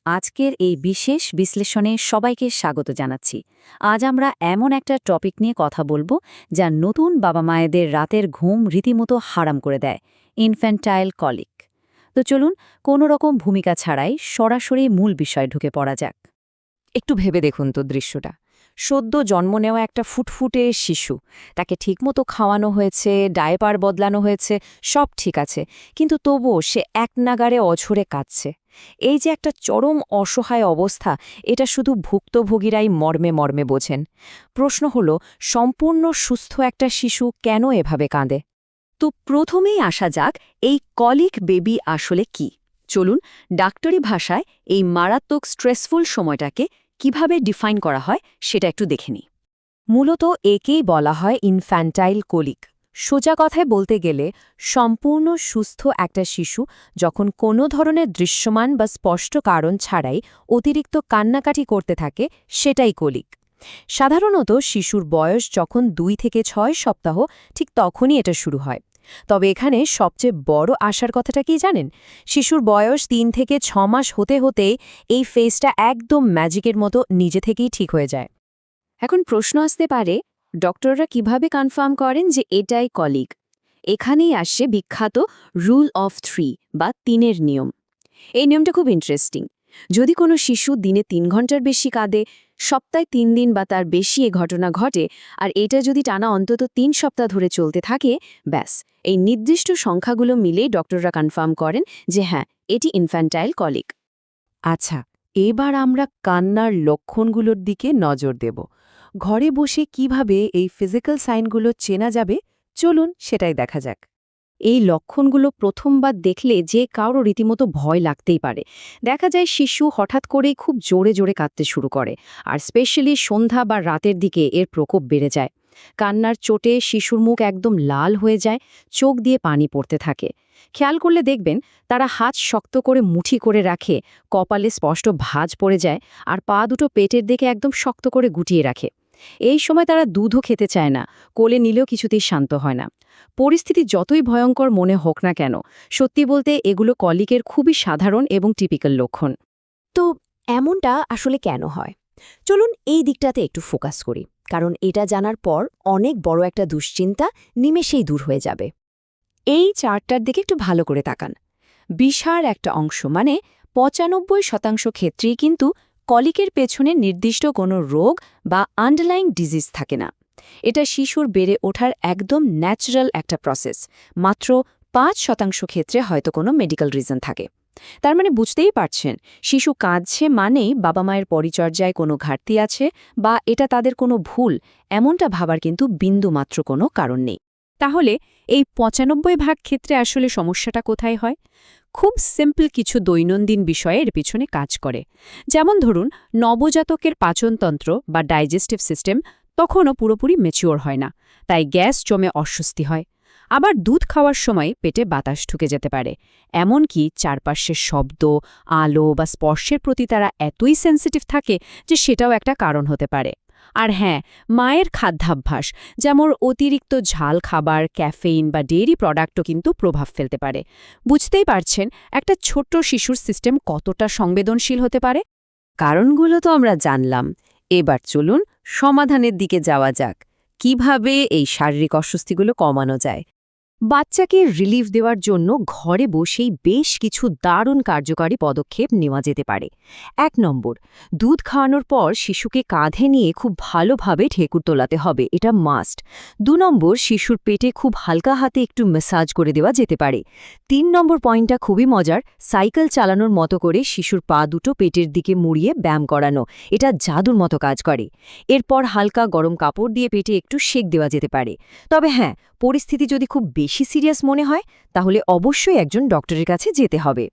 আজকের এই বিশেষ বিশ্লেষণে সবাইকে স্বাগত জানাচ্ছি। আজ আমরা এমন একটা টপিক নিয়ে কথা বলবো যা নতুন বাবা মায়েদের রাতের ঘুম রীতিমতো হারাম করে দেয়, ইনফ্যান্টাইল কলিক। তো চলুন কোনো রকম ভূমিকা ছাড়াই সরাসরি মূল বিষয় ঢুকে পড়া যাক। একটু ভেবে দেখুন তো দৃশ্যটা। সদ্য জন্ম নেওয়া একটা ফুটফুটে শিশু, তাকে ঠিকমতো খাওয়ানো হয়েছে, ডায়পার বদলানো হয়েছে, সব ঠিক আছে, কিন্তু তবুও সে এক নাগাড়ে অঝরে কাঁদছে। এই যে একটা চরম অসহায় অবস্থা, এটা শুধু ভুক্তভোগীরাই মর্মে মর্মে বোঝেন। প্রশ্ন হল, সম্পূর্ণ সুস্থ একটা শিশু কেন এভাবে কাঁদে? তো প্রথমেই আসা যাক, এই কলিক বেবি আসলে কি। চলুন ডাক্তারি ভাষায় এই মারাত্মক স্ট্রেসফুল সময়টাকে কিভাবে ডিফাইন করা হয় সেটা একটু দেখে নিই। মূলত একেই বলা হয় ইনফ্যান্টাইল কোলিক। সোজা কথায় বলতে গেলে সম্পূর্ণ সুস্থ একটা শিশু যখন কোনো ধরনের দৃশ্যমান বা স্পষ্ট কারণ ছাড়াই অতিরিক্ত কান্নাকাটি করতে থাকে, সেটাই কোলিক। সাধারণত শিশুর বয়স যখন 2 থেকে 6 সপ্তাহ, ঠিক তখনই এটা শুরু হয়। তবে এখানে সবচেয়ে বড় আশার কথাটা কি জানেন? শিশুর বয়স 3 থেকে 6 মাস হতে হতেই এই ফেজটা একদম ম্যাজিকের মতো নিজে থেকেই ঠিক হয়ে যায়। এখন প্রশ্ন আসতে পারে, ডক্টররা কিভাবে কনফার্ম করেন যে এটাই কলিক? এখানেই আসছে বিখ্যাত রুল অফ 3 বা 3-এর নিয়ম। এই নিয়মটা খুব ইন্টারেস্টিং। যদি কোনো শিশু দিনে 3 ঘন্টার বেশি কাঁদে, সপ্তাহে 3 দিন বা তার বেশি এ ঘটনা ঘটে, আর এটা যদি টানা অন্তত 3 সপ্তাহ ধরে চলতে থাকে, ব্যাস এই নির্দিষ্ট সংখ্যাগুলো মিলেই ডক্টররা কনফার্ম করেন যে হ্যাঁ, এটি ইনফ্যান্টাইল কলিক। আচ্ছা, এবার আমরা কান্নার লক্ষণগুলোর দিকে নজর দেব। ঘরে বসে কিভাবে এই ফিজিক্যাল সাইনগুলো চেনা যাবে, চলুন সেটাই দেখা যাক। এই লক্ষণগুলো প্রথমবার দেখলে যে কারো রীতিমতো ভয় লাগতেই পারে। দেখা যায় শিশু হঠাৎ করেই খুব জোরে জোরে কাঁদতে শুরু করে, আর স্পেশালি সন্ধ্যা বা রাতের দিকে এর প্রকোপ বেড়ে যায়। কান্নার চোটে শিশুর মুখ একদম লাল হয়ে যায়, চোখ দিয়ে পানি পড়তে থাকে। খেয়াল করলে দেখবেন তারা হাত শক্ত করে মুঠি করে রাখে, কপালে স্পষ্ট ভাঁজ পড়ে যায়, আর পা দুটো পেটের দিকে একদম শক্ত করে গুটিয়ে রাখে। এই সময় তারা দুধও খেতে চায় না, কোলে নিলেও কিছুতেই শান্ত হয় না। পরিস্থিতি যতই ভয়ঙ্কর মনে হোক না কেন, সত্যি বলতে এগুলো কলিকের খুবই সাধারণ এবং টিপিক্যাল লক্ষণ। তো এমনটা আসলে কেন হয়? চলুন এই দিকটাতে একটু ফোকাস করি, কারণ এটা জানার পর অনেক বড় একটা দুশ্চিন্তা নিমেষেই দূর হয়ে যাবে। এই চার্টটার দিকে একটু ভালো করে তাকান। বিশাল একটা অংশ, মানে 95% ক্ষেত্রেই কিন্তু কলিকের পেছনে নির্দিষ্ট কোনো রোগ বা আন্ডারলাইং ডিজিজ থাকে না। এটা শিশুর বেড়ে ওঠার একদম ন্যাচারাল একটা প্রসেস। মাত্র 5% ক্ষেত্রে হয়তো কোনো মেডিকেল রিজন থাকে। তার মানে বুঝতেই পারছেন, শিশু কাঁদছে মানেই বাবা মায়ের পরিচর্যায় কোনো ঘাটতি আছে বা এটা তাদের কোনো ভুল, এমনটা ভাবার কিন্তু বিন্দুমাত্র কোনো কারণ নেই। তাহলে এই 95% ক্ষেত্রে আসলে সমস্যাটা কোথায় হয়? খুব সিম্পল কিছু দৈনন্দিন বিষয়ে এর পিছনে কাজ করে। যেমন ধরুন, নবজাতকের পাচনতন্ত্র বা ডাইজেস্টিভ সিস্টেম তখনও পুরোপুরি ম্যাচিওর হয় না, তাই গ্যাস জমে অস্বস্তি হয়। আবার দুধ খাওয়ার সময় পেটে বাতাস ঢুকে যেতে পারে। এমনকি চারপাশের শব্দ, আলো বা স্পর্শের প্রতি তারা এতই সেন্সিটিভ থাকে যে সেটাও একটা কারণ হতে পারে। আর হ্যাঁ, মায়ের খাদ্যাভ্যাস, যেমন অতিরিক্ত ঝাল খাবার, ক্যাফেইন বা ডেইরি প্রোডাক্টও কিন্তু প্রভাব ফেলতে পারে। বুঝতেই পারছেন একটা ছোট্ট শিশুর সিস্টেম কতটা সংবেদনশীল হতে পারে। কারণগুলো তো আমরা জানলাম, এবার চলুন সমাধানের দিকে যাওয়া যাক। কিভাবে এই শারীরিক অস্বস্তিগুলো কমানো যায়? বাচ্চাকে রিলিফ দেওয়ার জন্য ঘরে বসেই বেশ কিছু দারুণ কার্যকারী পদক্ষেপ নেওয়া যেতে পারে। 1 নম্বর, দুধ খাওয়ানোর পর শিশুকে কাঁধে নিয়ে খুব ভালোভাবে ঢেকুর তোলাতে হবে, এটা মাস্ট। 2 নম্বর, শিশুর পেটে খুব হালকা হাতে একটু ম্যাসাজ করে দেওয়া যেতে পারে। 3 নম্বর পয়েন্টটা খুবই মজার, সাইকেল চালানোর মতো করে শিশুর পা দুটো পেটের দিকে মুড়িয়ে ব্যায়াম করানো, এটা জাদুর মতো কাজ করে। এরপর হালকা গরম কাপড় দিয়ে পেটে একটু সেঁক দেওয়া যেতে পারে। তবে হ্যাঁ, পরিস্থিতি যদি খুব বেশি সিরিয়াস মনে হয়, তাহলে অবশ্যই একজন ডক্টরের কাছে যেতে হবে।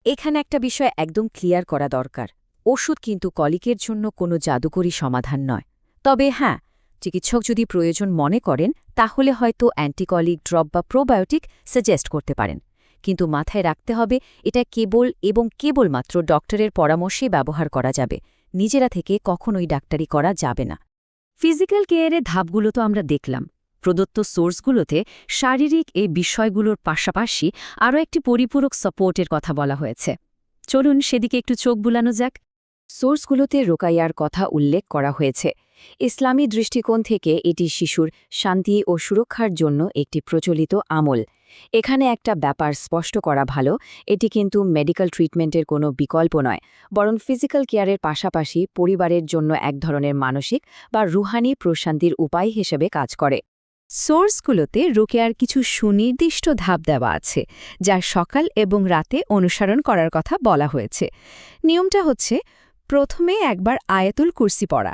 এখানে একটা বিষয় একদম ক্লিয়ার করা দরকার, ওষুধ কিন্তু কলিকের জন্য কোনো জাদুকরী সমাধান নয়। তবে হ্যাঁ, চিকিৎসক যদি প্রয়োজন মনে করেন তাহলে হয়তো অ্যান্টিকলিক ড্রপ বা প্রোবায়োটিক সাজেস্ট করতে পারেন। কিন্তু মাথায় রাখতে হবে, এটা কেবল এবং কেবলমাত্র ডক্টরের পরামর্শে ব্যবহার করা যাবে, নিজেরা থেকে কখনোই ডাক্তারি করা যাবে না। ফিজিক্যাল কেয়ারের ধাপগুলো তো আমরা দেখলাম। প্রদত্ত সোর্সগুলোতে শারীরিক এই বিষয়গুলোর পাশাপাশি আরও একটি পরিপূরক সাপোর্টের কথা বলা হয়েছে। চলুন সেদিকে একটু চোখ বুলানো যাক। সোর্সগুলোতে রোকাইয়ার কথা উল্লেখ করা হয়েছে। ইসলামী দৃষ্টিকোণ থেকে এটি শিশুর শান্তি ও সুরক্ষার জন্য একটি প্রচলিত আমল। এখানে একটা ব্যাপার স্পষ্ট করা ভালো, এটি কিন্তু মেডিকেল ট্রিটমেন্টের কোনো বিকল্প নয়, বরং ফিজিক্যাল কেয়ারের পাশাপাশি পরিবারের জন্য এক ধরনের মানসিক বা রুহানি প্রশান্তির উপায় হিসেবে কাজ করে। সোর্সগুলোতে রোকেয়ার কিছু সুনির্দিষ্ট ধাপ দেওয়া আছে, যা সকাল এবং রাতে অনুসরণ করার কথা বলা হয়েছে। নিয়মটা হচ্ছে, প্রথমে একবার আয়াতুল কুরসি পড়া,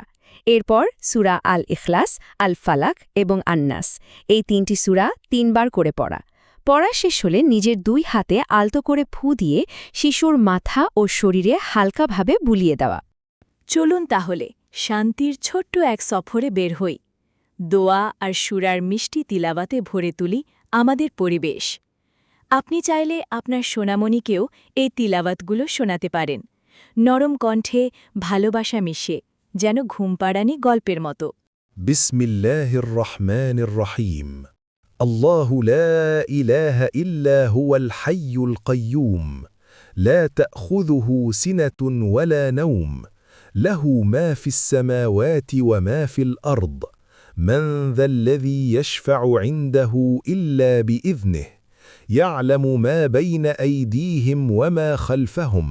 এরপর সূরা আল ইখলাস, আল ফালাক এবং আন্নাস, এই 3টি সূরা 3 বার করে পড়া। পড়া শেষ হলে নিজের 2 হাতে আলতো করে ফু দিয়ে শিশুর মাথা ও শরীরে হালকাভাবে বুলিয়ে দেওয়া। চলুন তাহলে শান্তির ছোট্ট এক সফরে বের হই। দোয়া আর সুরার মিষ্টি তিলাওয়াতে ভরে তুলি আমাদের পরিবেশ। আপনি চাইলে আপনার সোনামণিকেও এই তিলাওয়াতগুলো শোনাতে পারেন, নরম কণ্ঠে ভালোবাসা মিশে, যেন ঘুমপাড়ানি গল্পের মতো। بسم الله الرحمن الرحيم. الله لا إله إلا هو الحي القيوم، لا تأخذه سنة ولا نوم، له ما في السماوات وما في الأرض، من ذا الذي يشفع عنده إلا بإذنه، يعلم ما بين أيديهم وما خلفهم،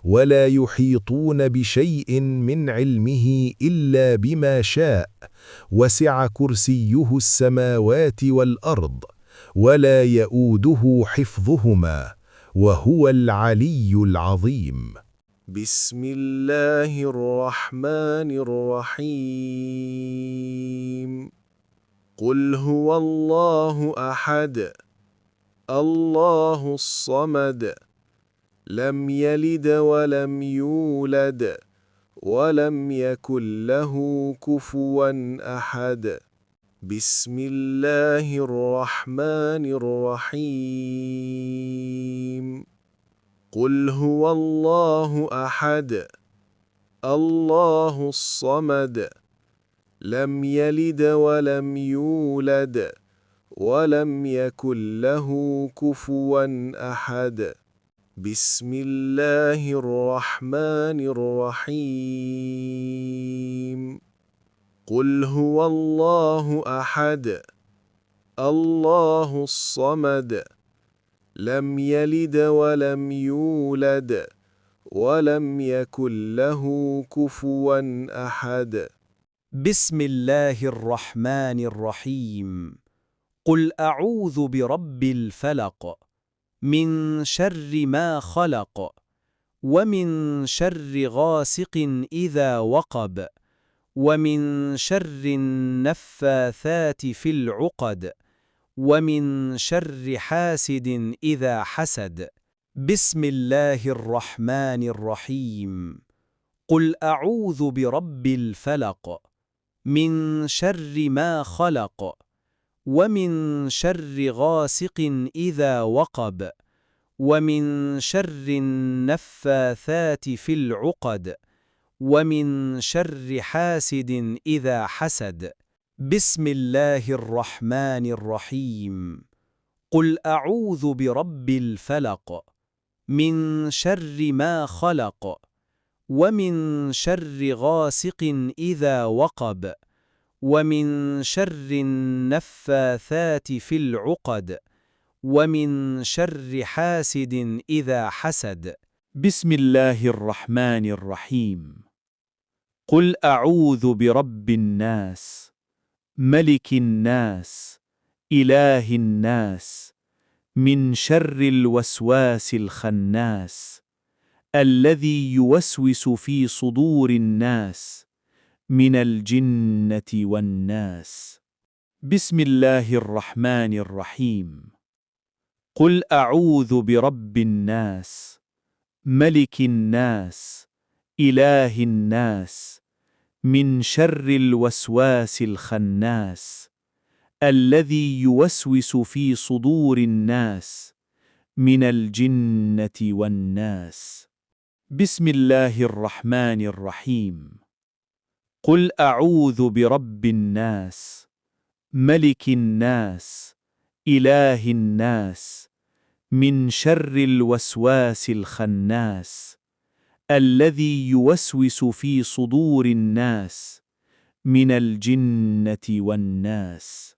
ولا يحيطون بشيء من علمه إلا بما شاء، وسع كرسيه السماوات والأرض، ولا يؤوده حفظهما، وهو العلي العظيم. بسم الله الرحمن الرحيم. قل هو الله أحد، الله الصمد، لم يلد ولم يولد، ولم يكن له كفوا أحد. بسم الله الرحمن الرحيم. قل هو الله أحد، الله الصمد، لم يلد ولم يولد، ولم يكن له كفوا أحد. بسم الله الرحمن الرحيم. قل هو الله أحد، الله الصمد، لم يلد ولم يولد، ولم يكن له كفوا أحد. بسم الله الرحمن الرحيم. قل أعوذ برب الفلق، من شر ما خلق، ومن شر غاسق إذا وقب، ومن شر النفاثات في العقد، ومن شر حاسد إذا حسد. بسم الله الرحمن الرحيم. قل أعوذ برب الفلق، من شر ما خلق، ومن شر غاسق إذا وقب، ومن شر النفاثات في العقد، ومن شر حاسد إذا حسد. بسم الله الرحمن الرحيم. قل أعوذ برب الفلق، من شر ما خلق، ومن شر غاسق إذا وقب، ومن شر النفاثات في العقد، ومن شر حاسد إذا حسد. بسم الله الرحمن الرحيم. قل أعوذ برب الناس، ملك الناس، إله الناس، من شر الوسواس الخناس، الذي يوسوس في صدور الناس، من الجنة والناس. بسم الله الرحمن الرحيم. قل أعوذ برب الناس، ملك الناس، إله الناس، من شر الوسواس الخناس، الذي يوسوس في صدور الناس، من الجنة والناس. بسم الله الرحمن الرحيم. قل أعوذ برب الناس، ملك الناس، إله الناس، من شر الوسواس الخناس الذي يوسوس في صدور الناس من الجنة والناس